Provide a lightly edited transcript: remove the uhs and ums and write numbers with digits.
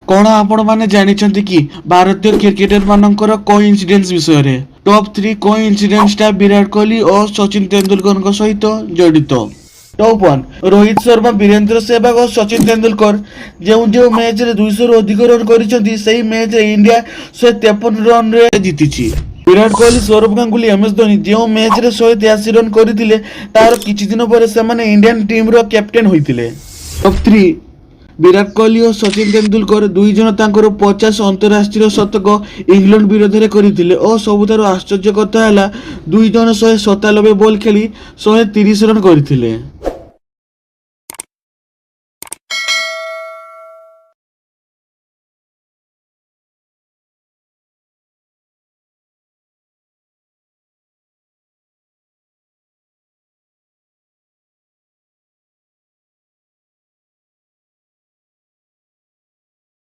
कौन आपण माने जानिछंती कि भारतीय क्रिकेटर मानकर कोइंसिडेंस विषय रे टॉप 3 कोइंसिडेंस टा विराट कोहली और सचिन तेंदुलकर सहित जड़ित। टॉप 1 रोहित शर्मा वीरेंद्र सहवाग और सचिन तेंदुलकर जो मैच रे 200 रु अधिक रन करिसेंती सेही मैच रे इंडिया 153 रन रे जीतिछि। विराट कोहली सौरभ गांगुली एम एस धोनी जो मैच रे 183 रन करथिले तार किछि दिन पर से माने इंडियन टीम रो कैप्टेन होइतिले। टॉप 3 विराट कोहली और सचिन तेंदुलकर दुई जन तांकर 50 अंतरराष्ट्रीय शतक इंग्लैंड विरोध में करथिले और सबुठारु आश्चर्य कथा है दुई जन 197 बॉल खेली 130 रन करथिले।